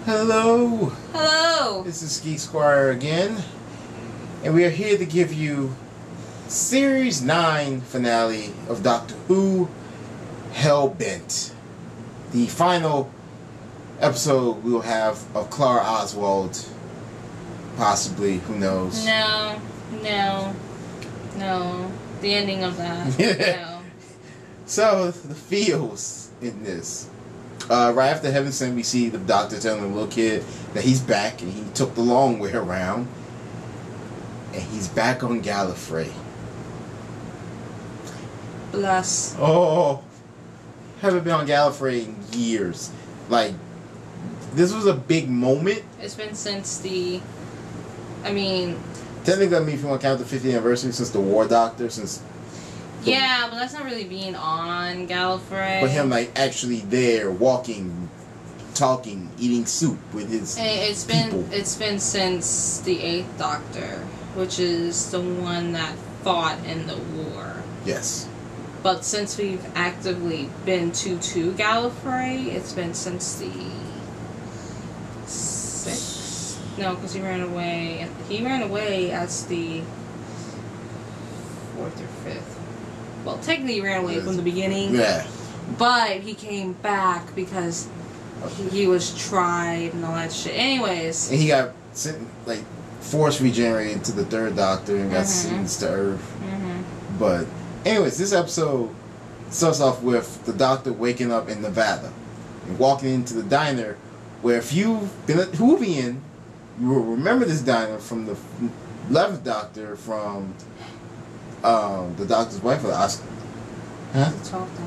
Hello. Hello. This is Geek Squire again, and we are here to give you Series 9 finale of Doctor Who Hellbent. The final episode we will have of Clara Oswald. Possibly, who knows? No. The ending of that. No. So, the feels in this. Right after Heaven Sent, we see the doctor telling the little kid that he's back and he took the long way around. And he's back on Gallifrey. Bless. Oh, haven't been on Gallifrey in years. Like, this was a big moment. It's been since the... Technically, if you want to count the 50th anniversary, since the War Doctor, Yeah, but that's not really being on Gallifrey. But him, like, actually there, walking, talking, eating soup with his people. It's been since the 8th Doctor, which is the one that fought in the war. Yes. But since we've actively been to Gallifrey, it's been since the 6th? No, because he ran away. He ran away as the 4th or 5th. Well, technically he ran away from the beginning. Yeah. But he came back because he was tried and all that shit. Anyways. And he got force regenerated to the 3rd Doctor and got sentenced to Earth. But, anyways, this episode starts off with the Doctor waking up in Nevada and walking into the diner where if you've been a Whovian, you will remember this diner from the 11th Doctor from the Doctor's wife, or Oscar. Huh? The 12th Doctor.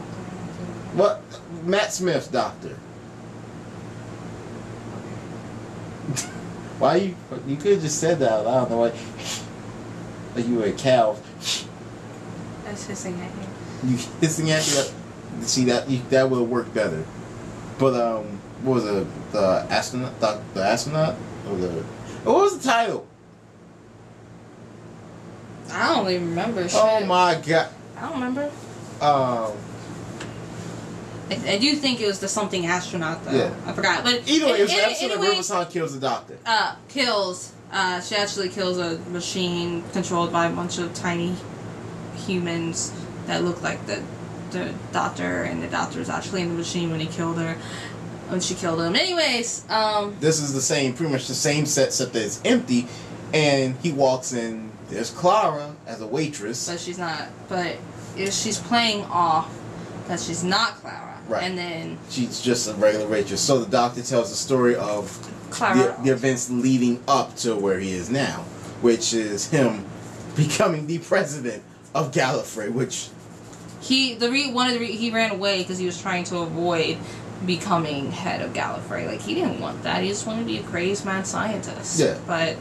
What? Matt Smith's Doctor. Why you could have just said that out loud. Why? Like you were a cow. That's hissing at you. You hissing at me? See that would have worked better. But what was it? The astronaut? The astronaut? Or what was the title? I don't even remember. Shit. Oh my god! I don't remember. I do think it was the something astronaut though. Yeah. I forgot. But either way, it was the episode that River Song kills the Doctor. She actually kills a machine controlled by a bunch of tiny humans that look like the Doctor, and the Doctor is actually in the machine when he killed her. When she killed him. Anyways, this is pretty much the same set, except that it's empty, and he walks in. There's Clara as a waitress, but she's not. But she's playing off that she's not Clara, right? And then she's just a regular waitress. So the Doctor tells the story of Clara, the events leading up to where he is now, which is him becoming the president of Gallifrey. Which he ran away because he was trying to avoid becoming head of Gallifrey. Like, he didn't want that. He just wanted to be a crazed mad scientist. Yeah. But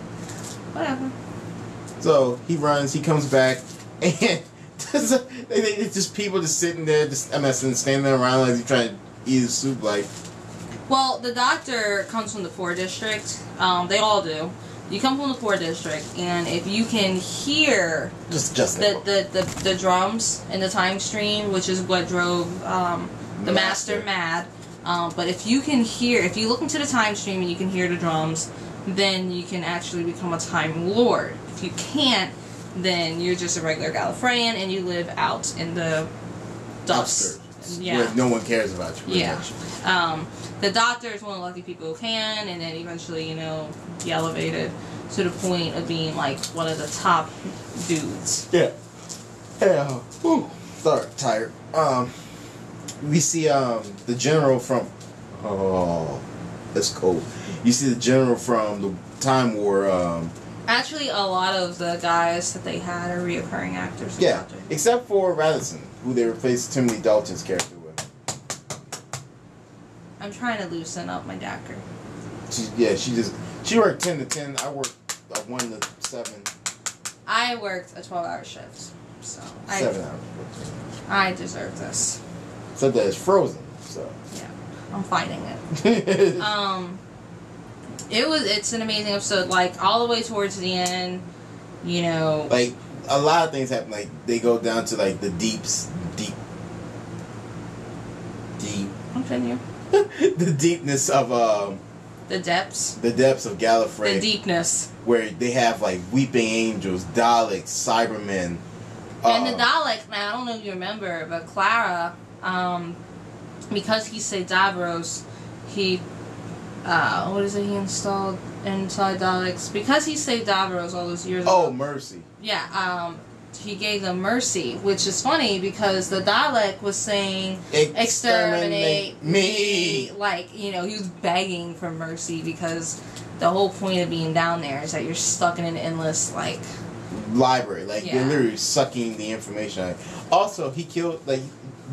whatever. So he runs, he comes back, and it's just people just sitting there, standing there around as he trying to eat his soup. Like, well, the Doctor comes from the 4 district. They all do. You come from the 4 district, and if you can hear the drums in the time stream, which is what drove the Master mad. But if you look into the time stream and you can hear the drums, then you can actually become a Time Lord. If you can't, then you're just a regular Gallifreyan and you live out in the dust. Yeah. Where no one cares about you. Yeah. The Doctor is one of the lucky people who can, and then eventually, be elevated to the point of being like one of the top dudes. Yeah. Yeah. Whew. Sorry, tired. We see the general from... Oh, that's cold. You see the general from the Time War. Actually, a lot of the guys that they had are reoccurring actors. Yeah, except for Radisson, who they replaced Timothy Dalton's character with. I'm trying to loosen up my Dacker. She worked 10 to 10. I worked 1 to 7. I worked a 12-hour shift, so 7 hours. I deserve this. Except that it's frozen, so. Yeah, I'm fighting it. It's an amazing episode, like, all the way towards the end, Like, a lot of things happen, like, they go down to, like, the deep. Continue. The deepness of The depths. The depths of Gallifrey. The deepness. Where they have like weeping angels, Daleks, Cybermen. And the Dalek, now I don't know if you remember, but Clara, because he saved Davros, he, what is it he installed inside Daleks? Because he saved Davros all those years ago. Oh, mercy. Yeah, he gave them mercy, which is funny because the Dalek was saying, exterminate me. Like, you know, he was begging for mercy because the whole point of being down there is that you're stuck in an endless, like... library. Like, you're literally sucking the information out. Also, he killed, like,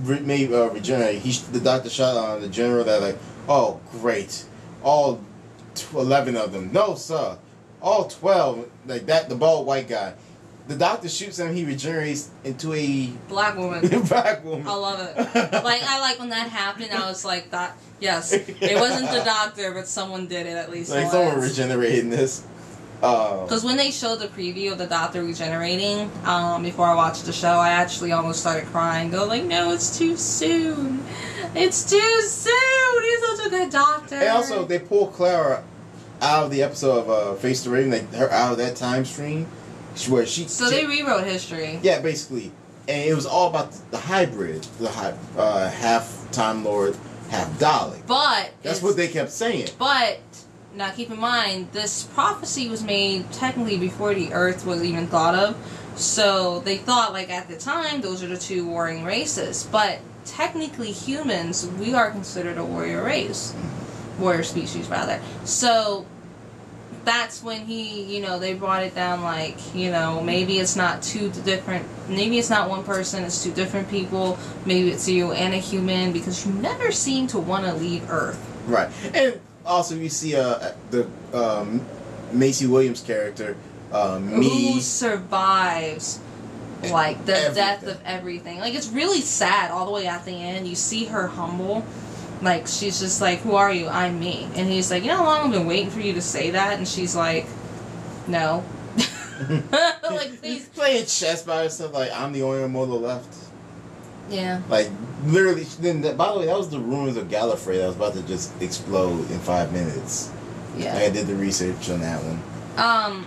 made regenerate. The doctor shot on the general that, like, oh, great. All 11 of them. No, sir. All 12. Like, that, the bald white guy. The doctor shoots him, he regenerates into a... black woman. Black woman. I love it. Like, I like when that happened, I was like, that, yes. It wasn't the doctor, but someone did it at least like, once. someone regenerated in this. Because when they showed the preview of the doctor regenerating, before I watched the show, I actually almost started crying. Go like, no, it's too soon. It's too soon. He's such a good doctor. And also, they pulled Clara out of the episode of Face the Raven, like her out of that time stream, where she. So they rewrote history. Yeah, basically, and it was all about the hybrid, the half Time Lord, half Dalek. But that's what they kept saying. But. Now, keep in mind, this prophecy was made technically before the Earth was even thought of. So, they thought, like, at the time, those are the two warring races. But, technically, humans, we are considered a warrior race. Warrior species, rather. So, that's when they brought it down, like, maybe it's not two different, maybe it's not one person, it's two different people. Maybe it's you and a human, because you never seem to want to leave Earth. Right. And... also, you see the Macy Williams character, who survives, like, the death of everything. Like, it's really sad all the way at the end. You see her humble. Like, she's just like, who are you? I'm me. And he's like, you know how long I've been waiting for you to say that? And she's like, no. Like, please. Playing chess by herself, like, I'm the only immortal left. Yeah. Like, literally, then, by the way, that was the ruins of Gallifrey that was about to just explode in 5 minutes. Yeah. Like, I did the research on that one.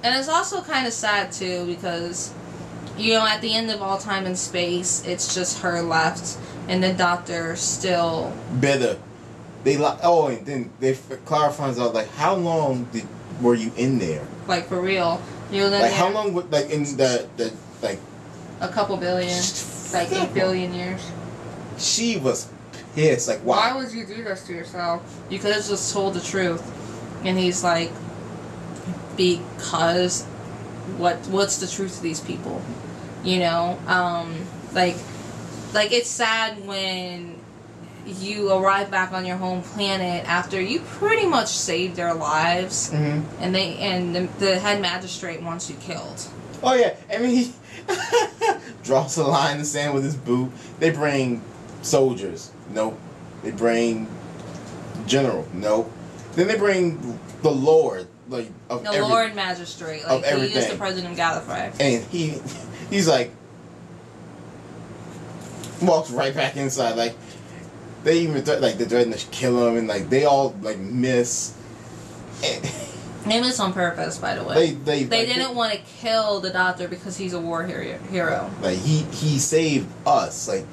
And it's also kind of sad, too, because, at the end of All Time and Space, it's just her left, and the Doctor still... bitter. And then Clara finds out, like, how long were you in there? Like, for real. Like, how long, like, in the like... a couple billion. Like 8 billion years. She was pissed. Like, why would you do this to yourself? You could have just told the truth. And he's like, because what's the truth to these people? Like it's sad when you arrive back on your home planet after you pretty much saved their lives, and the head magistrate wants you killed. Oh yeah, I mean he draws a line in the sand with his boot. They bring soldiers. Nope. They bring general. Nope. Then they bring the Lord, like of the Lord Magistrate, like he is the president of Gallifrey. And he's like walks right back inside. Like they even they're threatening to kill him, and like they all like miss. They miss on purpose, by the way. They didn't want to kill the Doctor because he's a war hero. Like he saved us. Like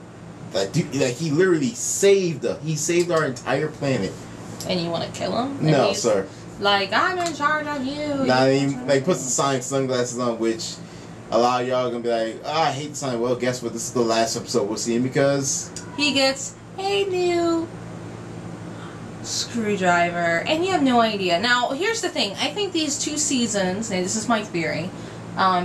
he literally saved us. He saved our entire planet. And you want to kill him? And no, sir. Like, I'm in charge of you. Nah, he puts the sonic sunglasses on, which a lot of y'all gonna be like, I hate the Sonic. Well, guess what? This is the last episode we'll see him because he gets a new screwdriver, and you have no idea. Now, here's the thing. I think these 2 seasons, and this is my theory,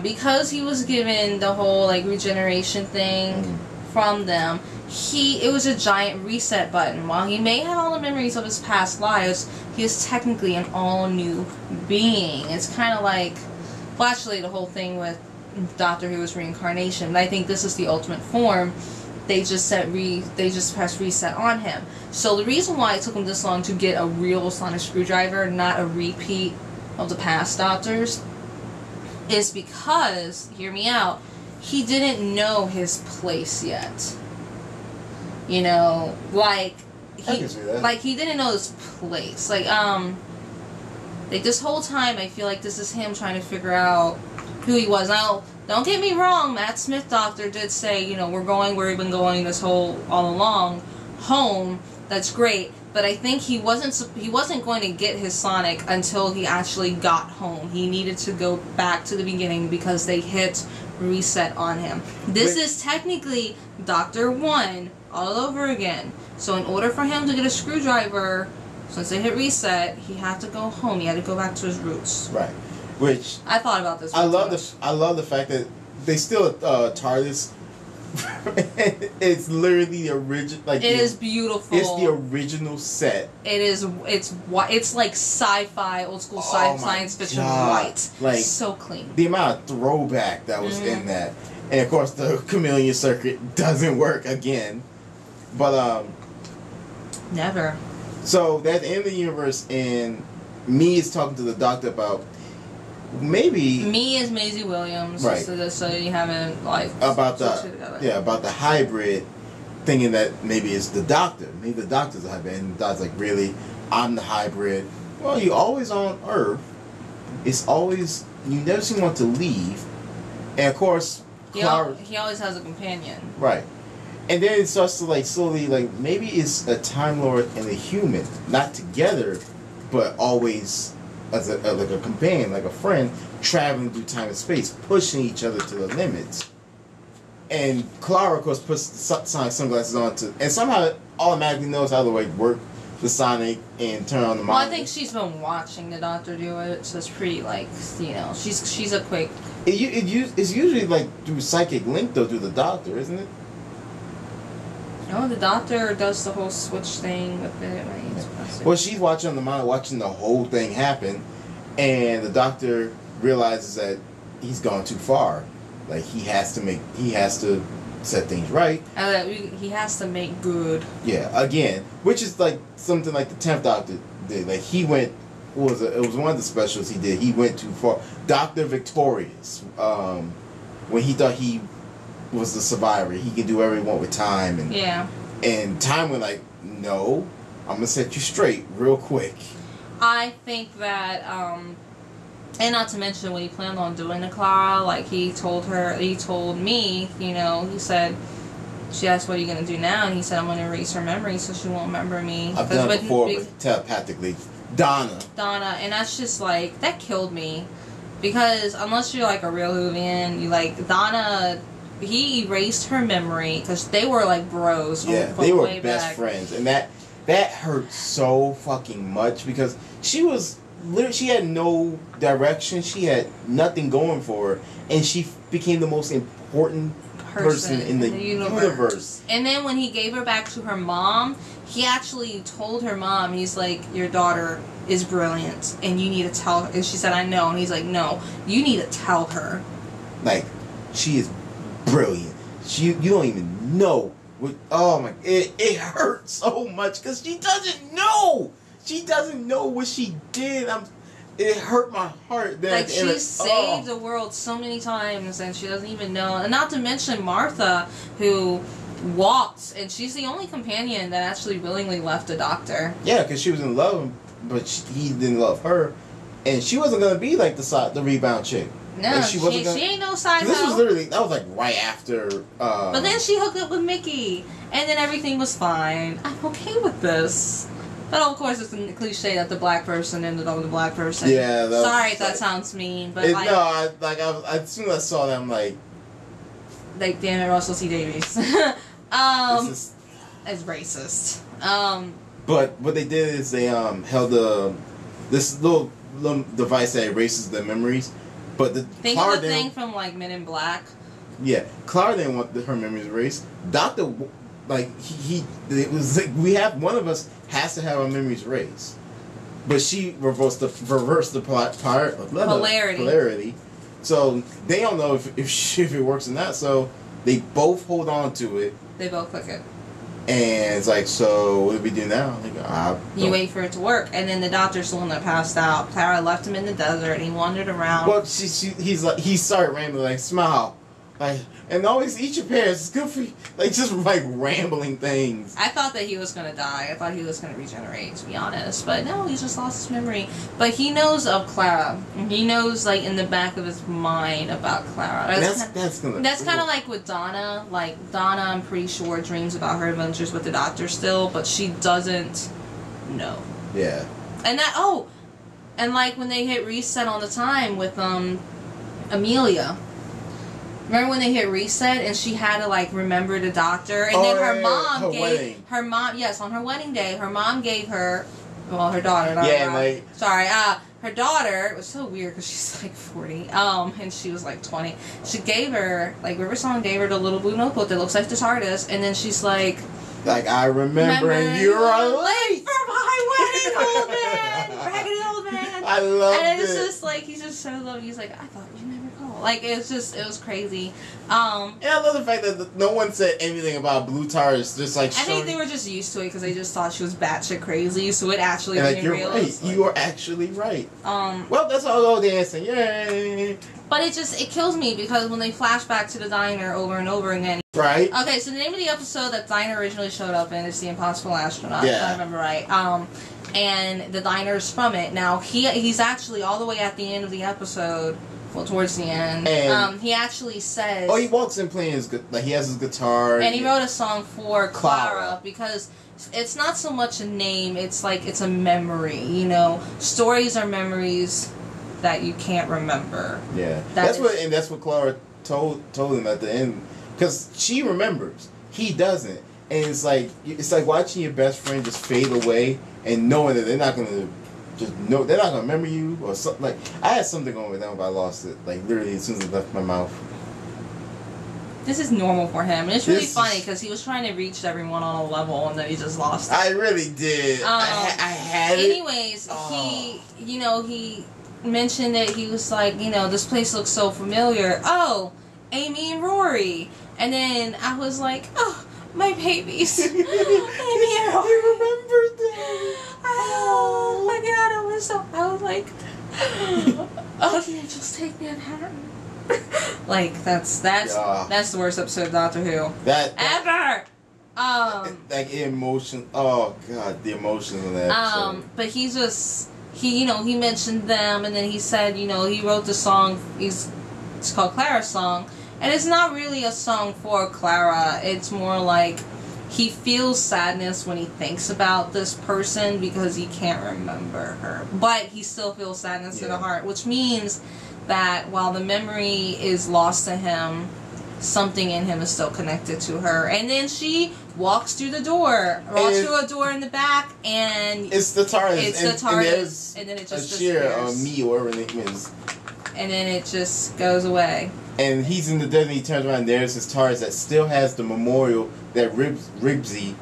because he was given the whole like regeneration thing from them, it was a giant reset button. While he may have all the memories of his past lives, he is technically an all-new being. It's kind of like, well, actually, the whole thing with Doctor Who's reincarnation. But I think this is the ultimate form. They just press reset on him. So the reason why it took him this long to get a real sonic screwdriver, not a repeat of the past Doctors, is because, hear me out, he didn't know his place yet. Like, he didn't know this place. Like this whole time, I feel like this is him trying to figure out who he was. Now, don't get me wrong, Matt Smith Doctor did say, you know, we're going where we've been going all along, home. That's great. But I think he wasn't going to get his Sonic until he actually got home. He needed to go back to the beginning because they hit reset on him. This is technically Dr. 1 all over again. So in order for him to get a screwdriver, since they hit reset, he had to go home. He had to go back to his roots. Right. Which I thought about this. I love the fact that they still TARDIS. It's literally the original. Like it is beautiful. It's the original set. It is. It's like sci-fi, old school science fiction white. Like so clean. The amount of throwback that was in that, and of course the chameleon circuit doesn't work again. But never. So at the end of the universe, and me is talking to the Doctor about maybe me is Maisie Williams, right? So you haven't like about about the hybrid, thinking that maybe it's the Doctor. Maybe the Doctor's a hybrid, and the Doctor's like, really, I'm the hybrid. Well, you're always on Earth. It's always you never seem to want to leave, and of course, he always has a companion, right? And then it starts to like slowly like maybe it's a Time Lord and a human, not together, but always as like a companion, like a friend, traveling through time and space, pushing each other to the limits. And Clara, of course, puts the Sonic sunglasses on and somehow automatically knows how to like work the Sonic and turn on the monitor. Well, I think she's been watching the Doctor do it, so it's pretty like, you know, she's a quick. It's usually like through psychic link though through the Doctor, isn't it? No, the Doctor does the whole switch thing with it. Well, she's watching on the monitor, watching the whole thing happen, and the Doctor realizes that he's gone too far. Like he has to set things right. He has to make good. Yeah, again, which is like something like the 10th Doctor did. Like he went, it was one of the specials he did. He went too far. Dr. Victorious, when he thought he was the survivor, he can do whatever he want with time, and time went like, no, I'm gonna set you straight real quick. I think that and not to mention what he planned on doing to Clara, like he told me, you know, he said, she asked, what are you gonna do now? And he said, I'm gonna erase her memory so she won't remember me. I've done it before, but telepathically. Donna, and that's just like, that killed me, because unless you're like a real Whovian, you like Donna. He erased her memory because they were like bros. They were best friends, and that hurt so fucking much because she had no direction. She had nothing going for her, and she became the most important person in the universe. And then when he gave her back to her mom, he actually told her mom, he's like, your daughter is brilliant, and you need to tell her. And she said, I know. And he's like, no, you need to tell her. Like, she is brilliant. You don't even know. Oh my! It hurts so much because she doesn't know. She doesn't know what she did. It hurt my heart. Like she saved the world so many times, and she doesn't even know. And not to mention Martha, who walked, and she's the only companion that actually willingly left the Doctor. Yeah, because she was in love, but he didn't love her, and she wasn't gonna be like the rebound chick. No, like she ain't no side. This was literally like right after. But then she hooked up with Mickey, and then everything was fine. I'm okay with this. But of course, it's a cliche that the black person ended up with the black person. Yeah. Sorry if that sounds mean, but as soon as I saw that, I'm like, damn it, Russell T Davies. It's racist. But what they did is they held this little device that erases the memories. But think of the thing from like Men in Black. Yeah, Clara didn't want her memories erased. Doctor, like it was like one of us has to have our memories erased, but she reversed the polarity. So they don't know if it works or not. So they both hold on to it. They both click it. And it's like, so what do we do now? Like, you wait for it to work, and then the Doctor's the one that passed out. Clara left him in the desert, and he wandered around. Well, he started rambling like, smile. Like, and always eat your pears. It's good for you. Like, just like rambling things. I thought that he was gonna die. I thought he was gonna regenerate, to be honest. But no, he just lost his memory. But he knows of Clara. He knows, like, in the back of his mind about Clara. That's kind of like with Donna. Like, Donna, I'm pretty sure, dreams about her adventures with the Doctor still, but she doesn't know. Yeah. And that, and like when they hit reset on the time with Amelia. Remember when they hit reset and she had to like remember the Doctor, and then her mom gave her mom, yes, on her wedding day, her mom gave her, well, her daughter, not her mom. Like, sorry, her daughter. It was so weird because she's like 40, and she was like 20. She gave her, like, River Song gave her the little blue notebook that looks like the TARDIS, and then she's like, I remember and you are late for my wedding, old man, raggedy old man. I love it. And it's just like, he's just so lovely. He's like, I thought you never called. Like, it was crazy. And I love the fact that no one said anything about Blue TARDIS. Just like, I think they were just used to it because they just thought she was batshit crazy. So it actually like, you're real. Right. You are actually right. Well, that's all go dancing. Yay! But it kills me because when they flash back to the diner over and over again. Right. Okay, so the name of the episode that Diner originally showed up in is The Impossible Astronaut. Yeah. If I remember right. And the diner's from it. Now he's actually all the way at the end of the episode. Well, towards the end, and he actually says. He walks in playing his like he has his guitar. And he wrote a song for Clara because it's not so much a name. It's like it's a memory. You know, stories are memories that you can't remember. Yeah, that's what Clara told him at the end, because she remembers, he doesn't, and it's like watching your best friend just fade away and knowing that they're not gonna remember you or something. Like, I had something going with them, but I lost it like literally as soon as it left my mouth. This is normal for him, and it's really funny because he was trying to reach everyone on a level, and then he just lost it. I really did. I had it. Anyways, he mentioned that he was like, this place looks so familiar. Oh, Amy and Rory. And then I was like, oh, my babies. Amy and Rory. You remembered them. Oh my God, I was like, oh, can you just take Manhattan? Like, that's the worst episode of Doctor Who ever. Like, emotion. Oh God, the emotions in that episode. But he mentioned them, and then he said, he wrote the song. It's called Clara's Song, and it's not really a song for Clara. It's more like he feels sadness when he thinks about this person because he can't remember her, but he still feels sadness in the heart, which means that while the memory is lost to him, something in him is still connected to her. And then she walks through a door in the back, and it's the TARDIS. And then it just disappears. Me or whatever her name is. And then it just goes away. And he's in the desert, and he turns around, and there's his TARDIS that still has the memorial that Ribsy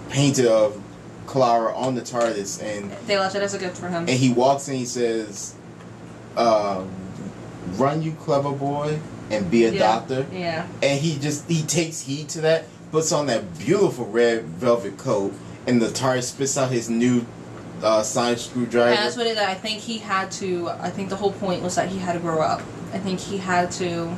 painted of Clara on the TARDIS. And they left it as a gift for him. And he walks in, he says, run, you clever boy, and be a doctor. Yeah. And he takes heed to that, puts on that beautiful red velvet coat, and the TARDIS spits out his new sonic screwdriver. And that's what it is. I think the whole point was that he had to grow up. I think he had to...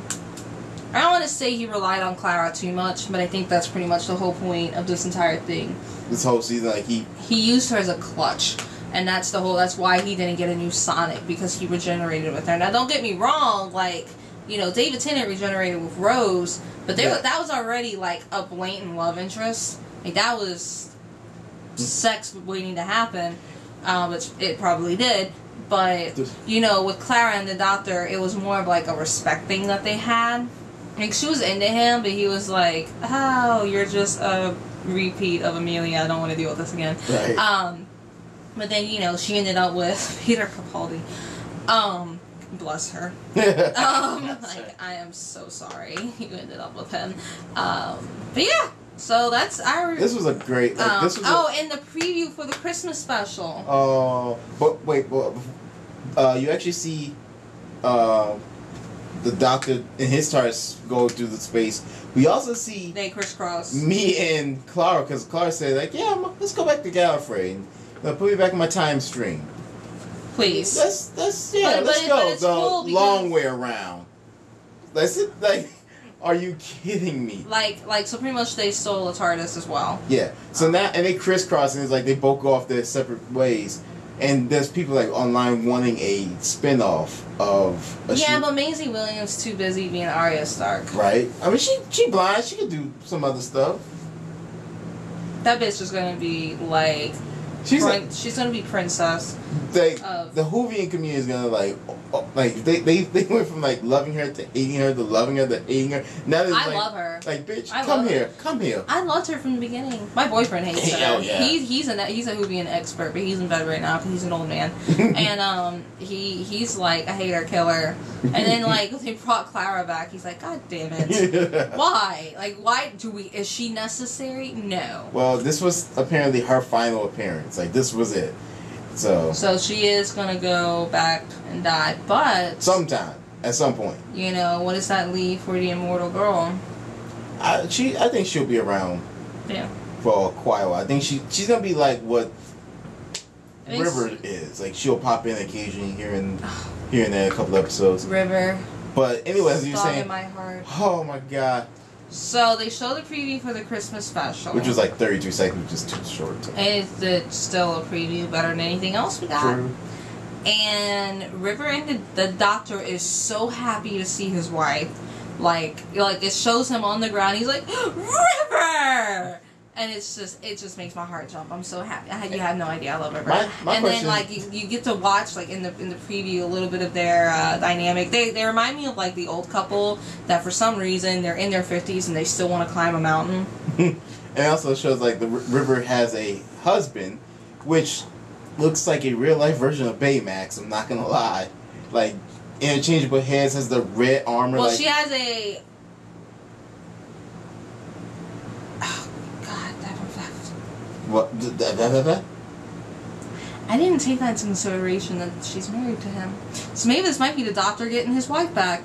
I don't want to say he relied on Clara too much, but I think that's pretty much the whole point of this entire thing. This whole season, like, he used her as a clutch. And that's why he didn't get a new Sonic, because he regenerated with her. Now, don't get me wrong, like, David Tennant regenerated with Rose, but that was already, like, a blatant love interest. Like, that was sex waiting to happen, which it probably did. But, with Clara and the Doctor, it was more of, like, a respect thing that they had. Like, she was into him, but he was like, oh, you're just a repeat of Amelia. I don't want to deal with this again. Right. But then, she ended up with Peter Capaldi. Bless her. I am so sorry you ended up with him. But yeah, so that's our... This was a great... and the preview for the Christmas special. Oh, but wait, you actually see the Doctor and his TARDIS go through the space. We also see... They crisscross. Me and Clara, because Clara said, like, yeah, let's go back to Gallifrey. Put me back in my time stream. Please. Let's go the long way around. Let's Are you kidding me? So pretty much they stole the TARDIS as well. Yeah. So now, and they crisscross, and it's like they both go off their separate ways. And there's people like online wanting a spin-off of but Maisie Williams too busy being Arya Stark. Right. I mean, she blind. She could do some other stuff. That bitch is gonna be like. She's gonna be princess. The Whovian community is gonna they went from like loving her to hating her to loving her to hating her. Now I love her. Like bitch, come here. I loved her from the beginning. My boyfriend hates her. Hell yeah. He's a Whovian expert, but he's in bed right now because he's an old man. And he's like a hater killer. And then like they brought Clara back. He's like, God damn it, why? Like why is she necessary? No. Well, this was apparently her final appearance. Like this was it. So she is gonna go back and die, but sometime at some point. You know, what does that leave for the immortal girl? I think she'll be around. Yeah. For quite a while. I think she's gonna be like what River is. Like she'll pop in occasionally here and there a couple episodes. River. But anyway, as you were saying, in my heart. Oh my god. So they showed the preview for the Christmas special, which was like 32 seconds, which is too short. And it's still a preview, better than anything else we got. True. And River and the Doctor is so happy to see his wife. Like it shows him on the ground. He's like, River! And it just makes my heart jump. I'm so happy. You have no idea. I love River. My then like you get to watch like in the preview a little bit of their dynamic. They remind me of like the old couple that for some reason they're in their 50s and they still want to climb a mountain. And it also shows like the River has a husband, which looks like a real life version of Baymax. I'm not gonna lie. Like interchangeable heads, has the red armor. Well, like, she has a. What? I didn't take that into consideration that she's married to him. So maybe this might be the Doctor getting his wife back.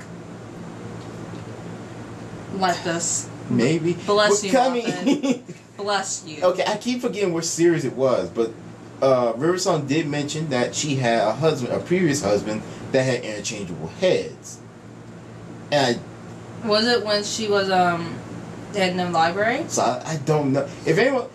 Like this. Maybe. Bless you, Muffin. Bless you. Okay, I keep forgetting which series it was, but Riversong did mention that she had a previous husband that had interchangeable heads. And was it when she was dead in the library? So I don't know if anyone.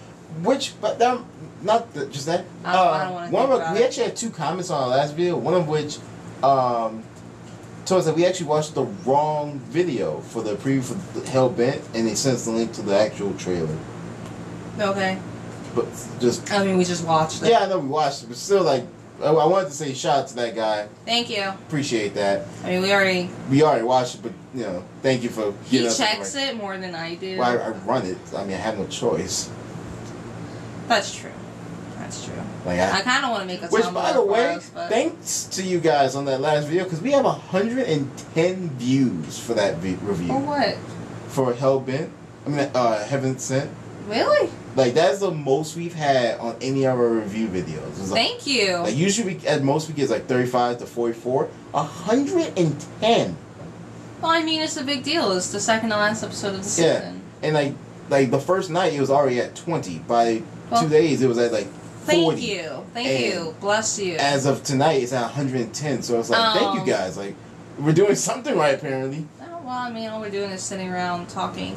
Just that. I don't want to think about we actually had two comments on our last video. One of which told us that we actually watched the wrong video for the preview for Hellbent, and they sent us the link to the actual trailer. Okay. But we just watched it. Yeah, I know we watched it, but still, like, I wanted to say shout out to that guy. Thank you. Appreciate that. I mean, we already watched it, but thank you for getting us. He checks it more than I do. Well, I run it. I mean, I have no choice. That's true. Like I kind of want to make a Which, by the way, thanks to you guys on that last video, because we have 110 views for that review. For what? For Hellbent. I mean, Heaven Sent. Really? Like, that's the most we've had on any of our review videos. Thank you. Like, usually, at most, we get like 35 to 44. 110. Well, I mean, it's a big deal. It's the second to last episode of the season. And, like the first night, it was already at 20. By 2 days, it was at, like, 40. Thank you. Bless you. As of tonight, it's at 110. So it's like, thank you guys. Like, we're doing something right, apparently. Oh, well, I mean, all we're doing is sitting around talking.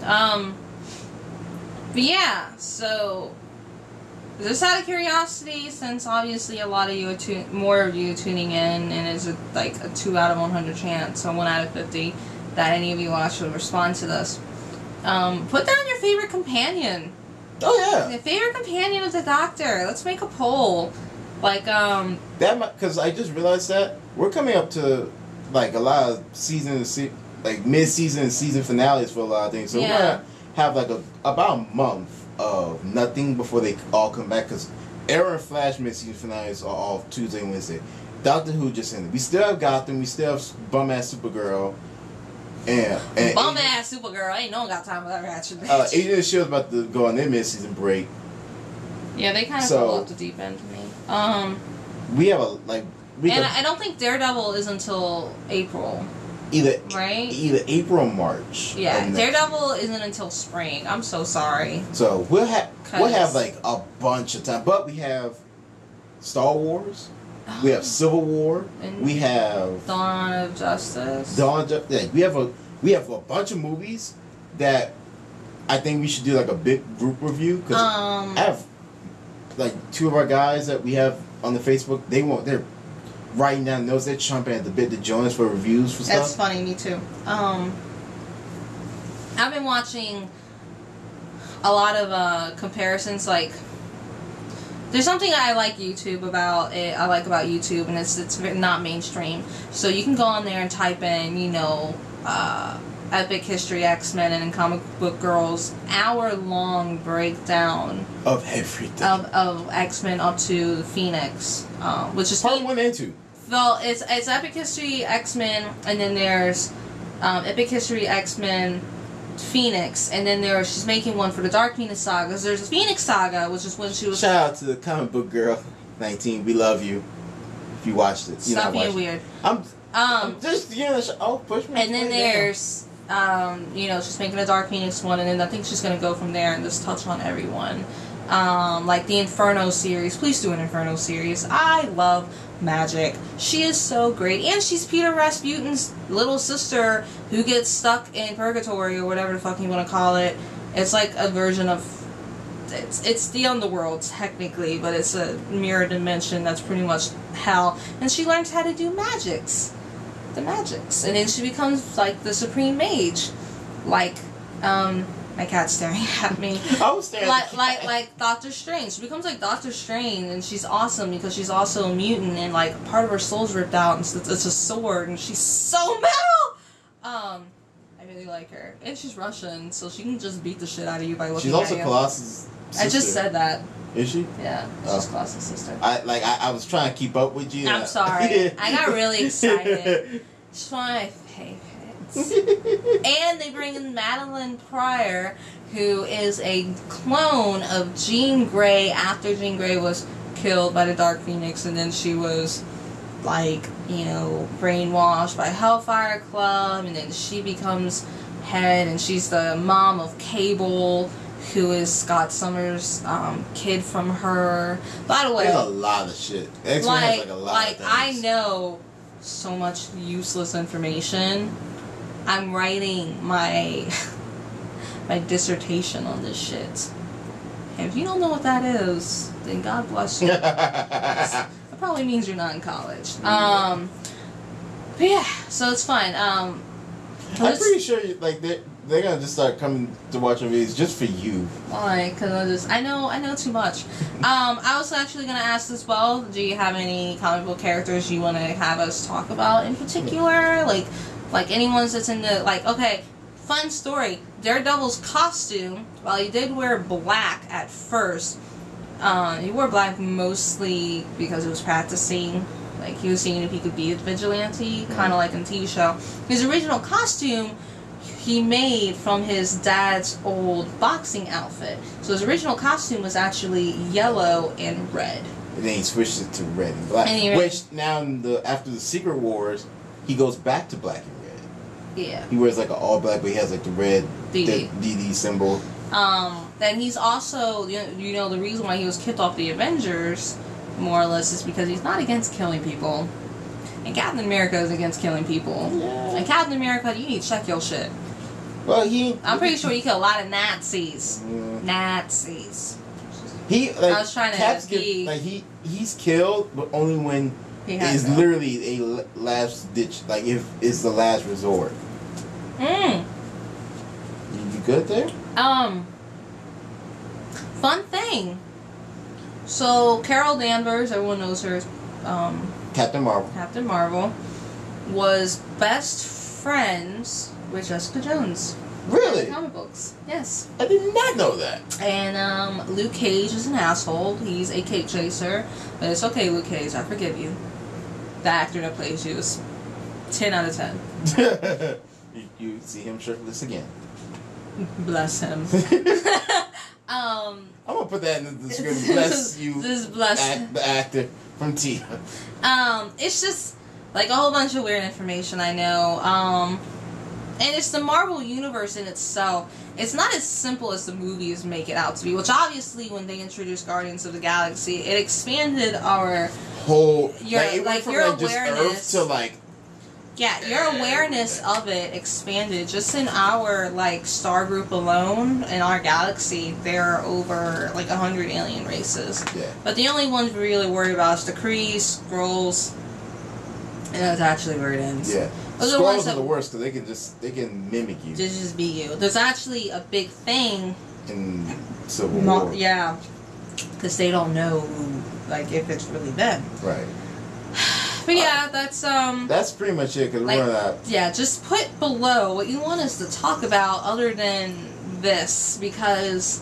But yeah, so just out of curiosity, since obviously a lot of you more of you tuning in, and it's like a 2 out of 100 chance, so 1 out of 50, that any of you will actually respond to this. Put down your favorite companion. Oh yeah. The favorite companion of the Doctor. Let's make a poll. Like because I just realized that we're coming up to like a lot of like mid-season and season finales for a lot of things. So we're gonna have like about a month of nothing before they all come back. Because Arrow and Flash mid-season finales are all Tuesday and Wednesday. Doctor Who just ended. We still have Gotham. We still have bum-ass Supergirl. And bum-ass Supergirl. Ain't no one got time for that ratchet bitch. Agent of the Shield's about to go on their mid-season break. Yeah, they kind of fell off the deep end to me. We have I don't think Daredevil is until April. Either April or March. Yeah, Daredevil isn't until spring. I'm so sorry. So we'll have like a bunch of time, but we have Star Wars, we have Civil War, we have Dawn of Justice. We have we have a bunch of movies that I think we should do like a big group review. Because I have like 2 of our guys that we have on the Facebook. They're writing down notes. They're chomping at the bit to join us for reviews for stuff. That's funny. Me too. I've been watching a lot of comparisons. Like, there's something I like YouTube about it. I like about YouTube, and it's not mainstream. So you can go on there and type in, you know, Epic History X-Men and Comic Book Girls hour-long breakdown of everything of X-Men up to Phoenix, which is part 1 and 2. Well, it's Epic History X-Men, and then there's Epic History X-Men Phoenix, and then she's making one for the Dark Phoenix Saga. There's a Phoenix Saga, which is when she was... Shout out to the Comic Book Girl 19. We love you. If you watched it. Stop being weird. I'm just, you know, push me. And then there's, you know, she's making a Dark Phoenix one, and then I think she's going to go from there and just touch on everyone. Like the Inferno series. Please do an Inferno series. I love Magic. She is so great. And she's Peter Rasputin's little sister who gets stuck in purgatory or whatever the fuck you want to call it. It's like a version of... It's the underworld, technically, but it's a mirror dimension that's pretty much hell. And she learns how to do magics. The magics. And then she becomes, like, the supreme mage. Like, my cat's staring at me. I was staring at like Doctor Strange. She becomes like Doctor Strange, and she's awesome because she's also a mutant, and like part of her soul's ripped out, and it's a sword, and she's so metal. I really like her, and she's Russian, so she can just beat the shit out of you by looking at you. She's also Colossus' sister. I just said that. Is she? Yeah, she's Colossus' sister. I was trying to keep up with you. I'm sorry. I got really excited. She's one of my favorites. And they bring in Madeline Pryor, who is a clone of Jean Grey after Jean Grey was killed by the Dark Phoenix, and then she was, like, you know, brainwashed by Hellfire Club, and then she becomes head, and she's the mom of Cable, who is Scott Summers' kid from her. By the way, there's a lot of shit. X-Men has like a lot of things. I know so much useless information. I'm writing my dissertation on this shit. And if you don't know what that is, then God bless you. That probably means you're not in college. But yeah, so it's fine. I'm pretty sure like they're gonna just start coming to watch movies just for you. Why? Because I know too much. I was actually gonna ask as well. Do you have any comic book characters you want to have us talk about in particular? Like anyone that's in the, like, okay, fun story. Daredevil's costume, while he did wear black at first, he wore black mostly because he was practicing. Like, he was seeing if he could be a vigilante, kind of like in the TV show. His original costume he made from his dad's old boxing outfit. So his original costume was actually yellow and red. And then he switched it to red and black. Which now, after the Secret Wars, he goes back to black and red. Yeah. He wears like an all black, but he has like the red DD symbol. Then he's also, you know, the reason why he was kicked off the Avengers, more or less, is because he's not against killing people. And Captain America is against killing people. Yeah. And Captain America, you need to check your shit. Well, I'm pretty sure he killed a lot of Nazis. Nazis. I was trying to he's killed, but only when it's literally a last ditch, like if it's the last resort. You good there? Fun thing. So Carol Danvers, everyone knows her as Captain Marvel. Captain Marvel was best friends with Jessica Jones. Really? In comic books. Yes. I did not know that. And Luke Cage is an asshole. He's a cake chaser. But it's okay, Luke Cage. I forgive you. The actor that plays you is 10 out of 10. You see him shirtless again. Bless him. I'm gonna put that in the description. Bless you. Just bless the actor from Tia. It's just like a whole bunch of weird information, I know. And it's the Marvel Universe in itself. It's not as simple as the movies make it out to be, which obviously when they introduced Guardians of the Galaxy, it expanded our whole your awareness just Earth to like Yeah, your awareness of it expanded. Just in our, like, star group alone, in our galaxy, there are over, like, 100 alien races. Yeah. But the only ones we really worry about is the Krees, Skrulls, and that's actually where it ends. Yeah. Those Skrulls are the worst because they can mimic you. Just beat you. There's actually a big thing in Civil War. Yeah. Because they don't know, like, if it's really them. Right. But yeah, that's pretty much it, because we're running out. Yeah, just put below what you want us to talk about other than this, because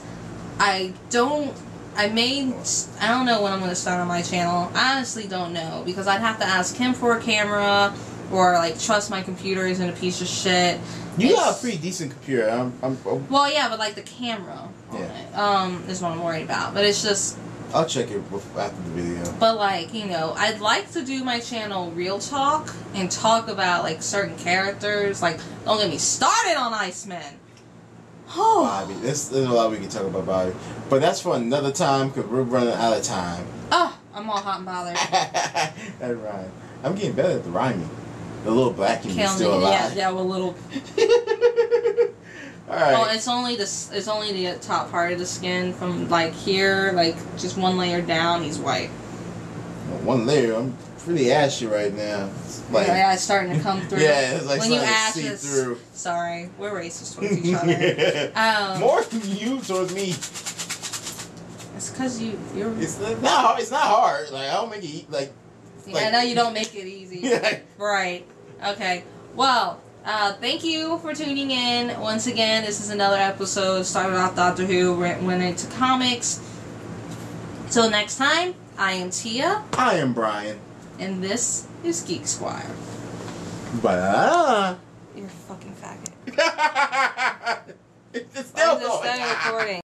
I don't know when I'm going to start on my channel. I honestly don't know, because I'd have to ask him for a camera, or, like, trust my computer isn't a piece of shit. You got a pretty decent computer. Well, yeah, but, like, the camera on it, is what I'm worried about. But it's just... I'll check it after the video. But, like, you know, I'd like to do my channel Real Talk and talk about, like, certain characters. Like, don't get me started on Iceman. Oh. Bobby. There's a lot we can talk about Bobby. But that's for another time, because we're running out of time. Oh, I'm all hot and bothered. That rhyme. I'm getting better at the rhyming. The little black in me is still alive. Yeah, well, little... Alright. Oh, it's only the top part of the skin from, like, here, like, just one layer down, he's white. Well, one layer? I'm pretty ashy right now. It's like, yeah, it's starting to come through. Yeah, it's like when you starting to see through. Sorry, we're racist towards each other. More from you towards me. It's because you're... It's not hard. Like, I don't make it, like... Yeah, I know you don't make it easy. Yeah. Right. Okay. Well... thank you for tuning in. Once again, this is another episode. Started off Doctor Who, went into comics. Till next time, I am Tia. I am Brian. And this is Geek Squire. Bye. You're a fucking faggot. It's still going. Recording.